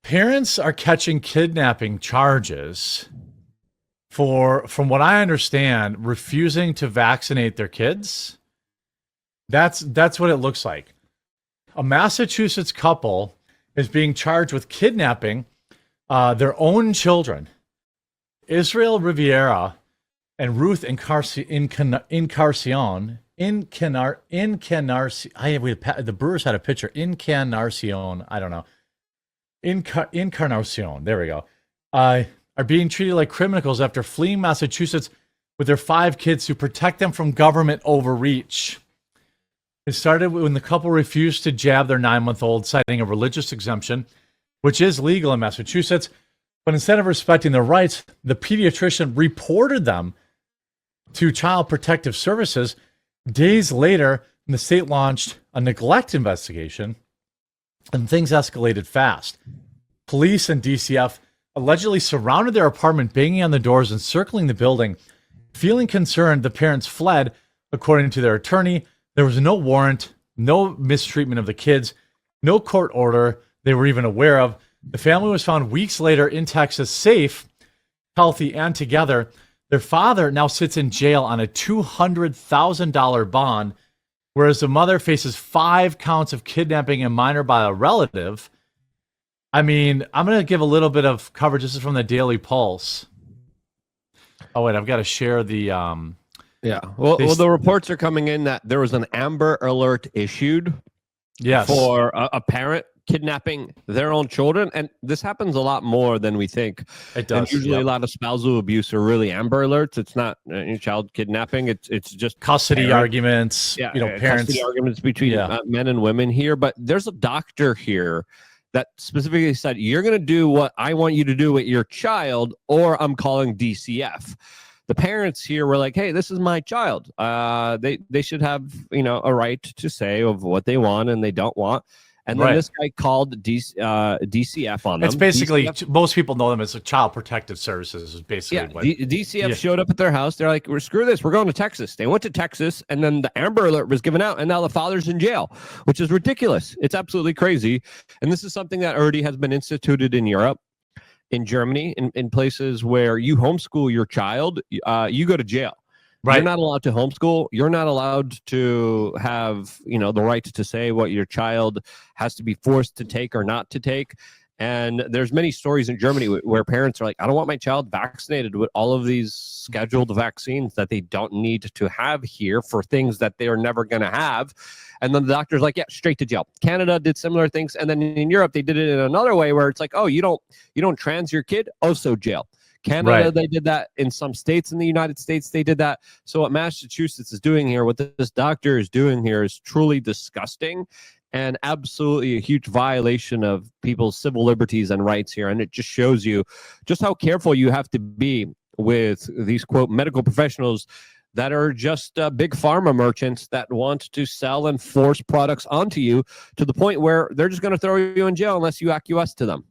Parents are catching kidnapping charges for, from what I understand, refusing to vaccinate their kids. That's what it looks like. A Massachusetts couple is being charged with kidnapping their own children. Israel Riviera and Ruth Encarnacion. The Brewers had a pitcher. Encarnacion. I don't know. Encarnacion. There we go. Are being treated like criminals after fleeing Massachusetts with their 5 kids to protect them from government overreach. It started when the couple refused to jab their 9-month-old, citing a religious exemption, which is legal in Massachusetts. But instead of respecting their rights, the pediatrician reported them to Child Protective Services. Days later, the state launched a neglect investigation, and things escalated fast. Police and DCF allegedly surrounded their apartment, banging on the doors and circling the building. Feeling concerned, the parents fled. According to their attorney, there was no warrant, no mistreatment of the kids, no court order they were even aware of. The family was found weeks later in Texas, safe, healthy, and together. Their father now sits in jail on a $200,000 bond, whereas the mother faces 5 counts of kidnapping a minor by a relative. I mean, I'm going to give a little bit of coverage. This is from the Daily Pulse. Oh, wait, I've got to share the... Yeah. Well, the reports are coming in that there was an Amber Alert issued for a parent kidnapping their own children. And this happens a lot more than we think. It does. And usually a lot of spousal abuse are really Amber Alerts. It's not child kidnapping. It's just custody arguments. Yeah, parents. Custody arguments between men and women here. But there's a doctor here that specifically said, you're going to do what I want you to do with your child, or I'm calling DCF. The parents here were like, hey, this is my child. They should have, a right to say of what they want and they don't want. And then this guy called DCF on them. It's basically, most people know them as Child Protective Services. Is basically what DCF showed up at their house. They're like, screw this. We're going to Texas. They went to Texas, and then the Amber Alert was given out, and now the father's in jail, which is ridiculous. It's absolutely crazy. And this is something that already has been instituted in Europe, in Germany, in places where you homeschool your child, you go to jail. Right. You're not allowed to homeschool. You're not allowed to have, the right to say what your child has to be forced to take or not to take. And there's many stories in Germany where parents are like, I don't want my child vaccinated with all of these scheduled vaccines that they don't need to have here for things that they're never going to have. And then the doctor's like, yeah, straight to jail. Canada did similar things. And then in Europe, they did it in another way where it's like, oh, you don't trans your kid, also jail. Canada, they did that. In some states in the United States, they did that. So what Massachusetts is doing here, what this doctor is doing here, is truly disgusting and absolutely a huge violation of people's civil liberties and rights here. And it just shows you just how careful you have to be with these, quote, medical professionals that are just big pharma merchants that want to sell and force products onto you to the point where they're just going to throw you in jail unless you acquiesce to them.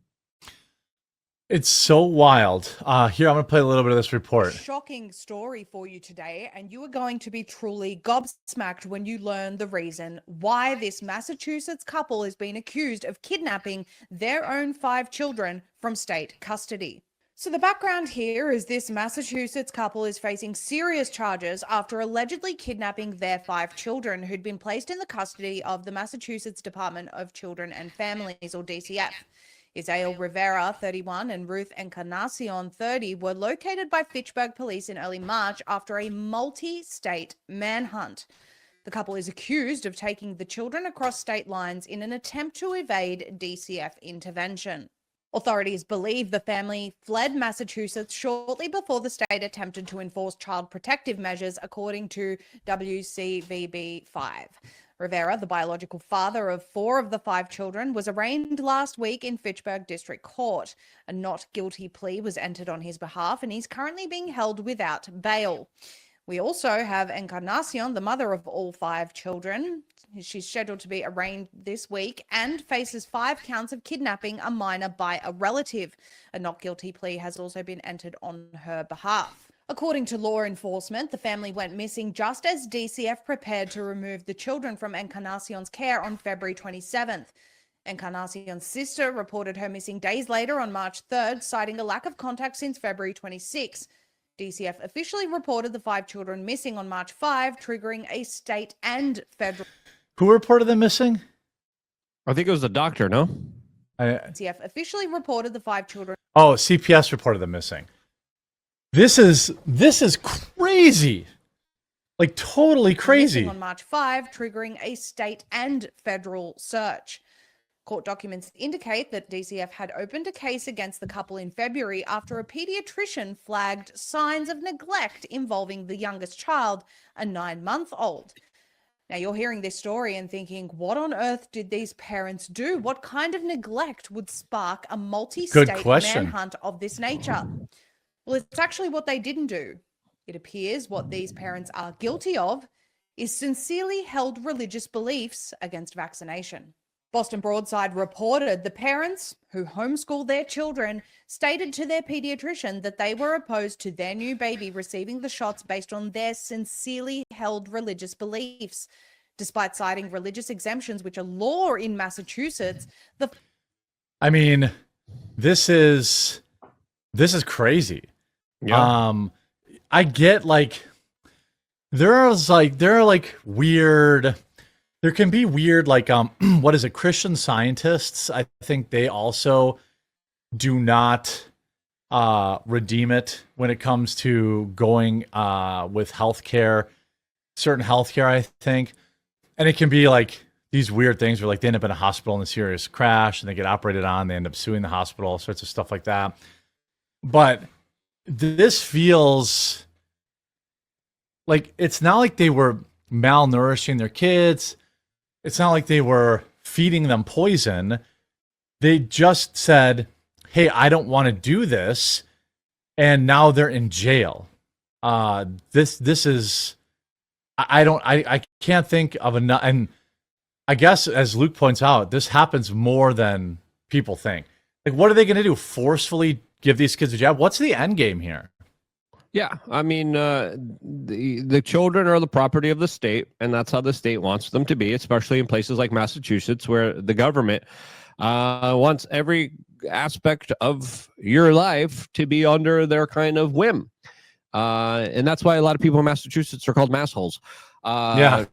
It's so wild. Here, I'm going to play a little bit of this report. Shocking story for you today, and you are going to be truly gobsmacked when you learn the reason why this Massachusetts couple is being accused of kidnapping their own 5 children from state custody. So the background here is this Massachusetts couple is facing serious charges after allegedly kidnapping their 5 children who'd been placed in the custody of the Massachusetts Department of Children and Families, or DCF. Israel Rivera, 31, and Ruth Encarnacion, 30, were located by Fitchburg police in early March after a multi-state manhunt. The couple is accused of taking the children across state lines in an attempt to evade DCF intervention. Authorities believe the family fled Massachusetts shortly before the state attempted to enforce child protective measures, according to WCVB 5. Rivera, the biological father of 4 of the 5 children, was arraigned last week in Fitchburg District Court. A not guilty plea was entered on his behalf, and he's currently being held without bail. We also have Encarnacion, the mother of all 5 children. She's scheduled to be arraigned this week and faces 5 counts of kidnapping a minor by a relative. A not guilty plea has also been entered on her behalf. According to law enforcement, the family went missing just as DCF prepared to remove the children from Encarnacion's care on February 27th. Encarnacion's sister reported her missing days later on March 3rd, citing a lack of contact since February 26. DCF officially reported the 5 children missing on March 5, triggering a state and federal. Who reported them missing? I think it was the doctor, no? DCF officially reported the 5 children. Oh, CPS reported them missing. This is crazy. Like totally crazy. Missing on March 5, triggering a state and federal search. Court documents indicate that DCF had opened a case against the couple in February after a pediatrician flagged signs of neglect involving the youngest child, a 9-month-old. Now, you're hearing this story and thinking, what on earth did these parents do? What kind of neglect would spark a multi-state manhunt of this nature? Well, it's actually what they didn't do. It appears what these parents are guilty of is sincerely held religious beliefs against vaccination. Boston Broadside reported the parents who homeschool their children stated to their pediatrician that they were opposed to their new baby receiving the shots based on their sincerely held religious beliefs. Despite citing religious exemptions, which are law in Massachusetts, I mean, this is crazy. Yeah. I get there are weird. There can be weird, what is it? Christian scientists. I think they also do not redeem it when it comes to going with healthcare, certain healthcare, I think. And it can be these weird things where they end up in a hospital in a serious crash and they get operated on. They end up suing the hospital, all sorts of stuff like that. But this feels like it's not like they were malnourishing their kids. It's not like they were feeding them poison. They just said, hey, I don't want to do this. And now they're in jail. This is, I can't think of enough. And I guess, as Luke points out, this happens more than people think. What are they going to do? Forcefully give these kids a jab? What's the end game here? Yeah, I mean, the children are the property of the state, and that's how the state wants them to be, especially in places like Massachusetts, where the government wants every aspect of your life to be under their kind of whim. And that's why a lot of people in Massachusetts are called massholes. Yeah.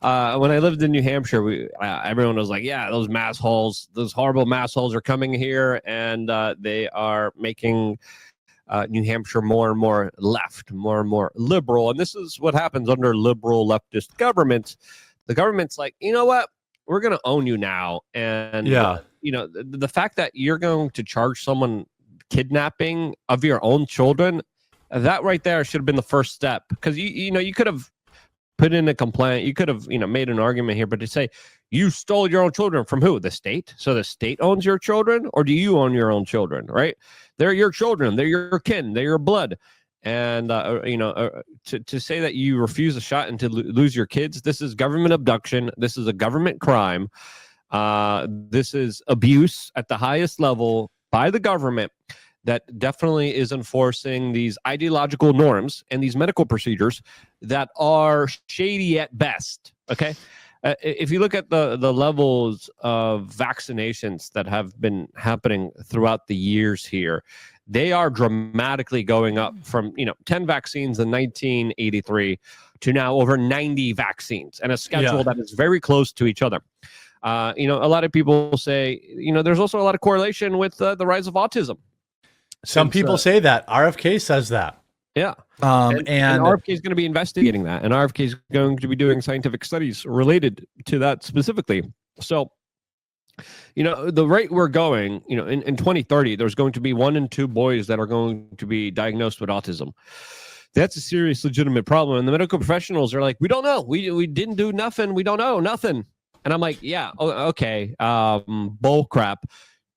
When I lived in New Hampshire, everyone was like, yeah, those massholes, those horrible massholes are coming here, and they are making New Hampshire more and more left, more and more liberal. And this is what happens under liberal leftist governments. The government's like, you know what? We're going to own you now. And, the fact that you're going to charge someone kidnapping of your own children, that right there should have been the first step. Because, you could have put in a complaint. You could have, made an argument here. But to say, you stole your own children from who? The state? So the state owns your children? Or do you own your own children, right? They're your children. They're your kin. They're your blood. And, to say that you refuse a shot and to lose your kids, this is government abduction. This is a government crime. This is abuse at the highest level by the government that definitely is enforcing these ideological norms and these medical procedures that are shady at best, okay? If you look at the levels of vaccinations that have been happening throughout the years here, they are dramatically going up from 10 vaccines in 1983 to now over 90 vaccines, and a schedule that is very close to each other. A lot of people say, there's also a lot of correlation with the rise of autism. Some people say that. RFK says that. Yeah. And RFK is going to be investigating that, and RFK is going to be doing scientific studies related to that specifically. So, the rate we're going, in 2030, there's going to be 1 in 2 boys that are going to be diagnosed with autism. That's a serious, legitimate problem. And the medical professionals are like, we don't know. We didn't do nothing. We don't know nothing. And I'm like, yeah, okay. Bull crap.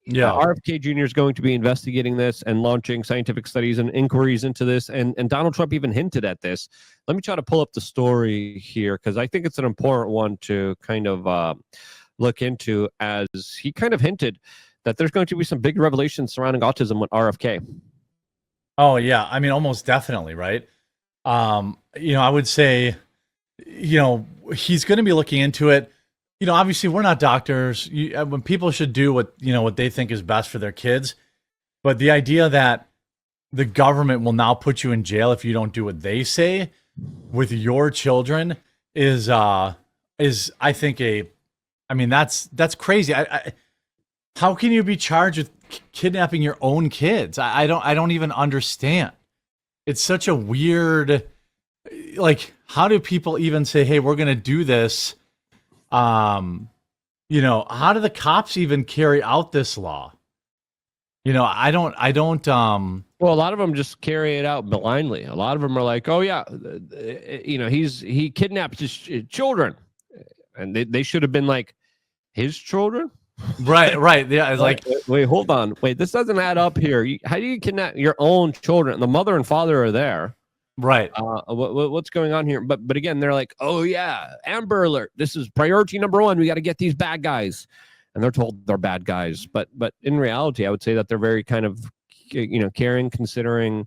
Yeah. RFK Jr. is going to be investigating this and launching scientific studies and inquiries into this. And Donald Trump even hinted at this. Let me try to pull up the story here, because I think it's an important one to kind of look into, as he kind of hinted that there's going to be some big revelations surrounding autism with RFK. Oh, yeah. I mean, almost definitely, right? I would say, he's going to be looking into it. obviously we're not doctors. When people should do what they think is best for their kids, but the idea that the government will now put you in jail if you don't do what they say with your children is I think that's crazy. How can you be charged with kidnapping your own kids? I don't even understand. It's such a weird, like, how do people even say, hey, we're going to do this? How do the cops even carry out this law? I don't. Well, a lot of them just carry it out blindly. A lot of them are like, oh yeah, he kidnapped his children, and they should have been like his children. Right. Yeah. It's like, wait, hold on. Wait, this doesn't add up here. How do you kidnap your own children? The mother and father are there. Right. What's going on here? But again, they're like, oh yeah, Amber Alert. This is priority number one. We got to get these bad guys, and they're told they're bad guys. But in reality, I would say that they're very kind of, caring, considering,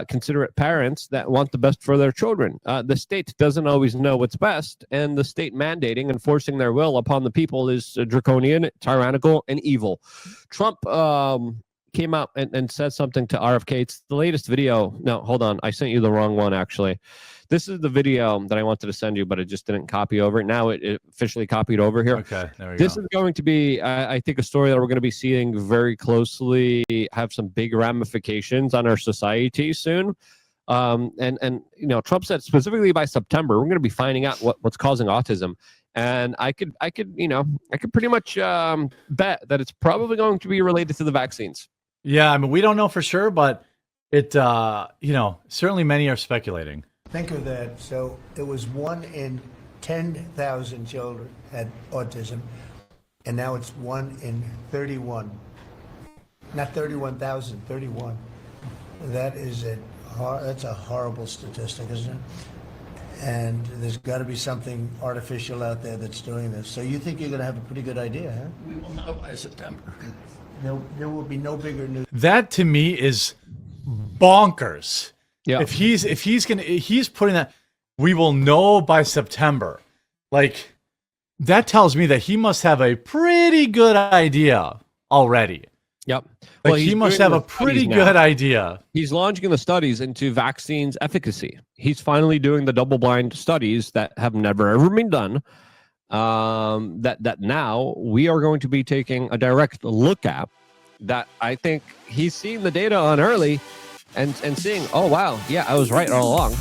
considerate parents that want the best for their children. The state doesn't always know what's best, and the state mandating and forcing their will upon the people is draconian, tyrannical, and evil. Trump came out and said something to RFK. It's the latest video. No, hold on. I sent you the wrong one, actually. This is the video that I wanted to send you, but it just didn't copy over. Now it officially copied over here. Okay, there we go. This is going to be, I think, a story that we're going to be seeing very closely, have some big ramifications on our society soon. Trump said specifically by September, we're going to be finding out what's causing autism. And I could pretty much bet that it's probably going to be related to the vaccines. Yeah, I mean, we don't know for sure, but it, certainly many are speculating. Think of that. So it was 1 in 10,000 children had autism, and now it's 1 in 31. Not 31,000, 31. That's a horrible statistic, isn't it? And there's got to be something artificial out there that's doing this. So you think you're going to have a pretty good idea, huh? We will know by September. There will be no bigger news. That to me is bonkers. Yeah. If he's putting that, we will know by September. Like, that tells me that he must have a pretty good idea already. Yep. Like, he must have a pretty good idea. He's launching the studies into vaccines efficacy. He's finally doing the double-blind studies that have never ever been done. That now we are going to be taking a direct look at. That I think he's seeing the data on early, and seeing, oh wow, yeah, I was right all along.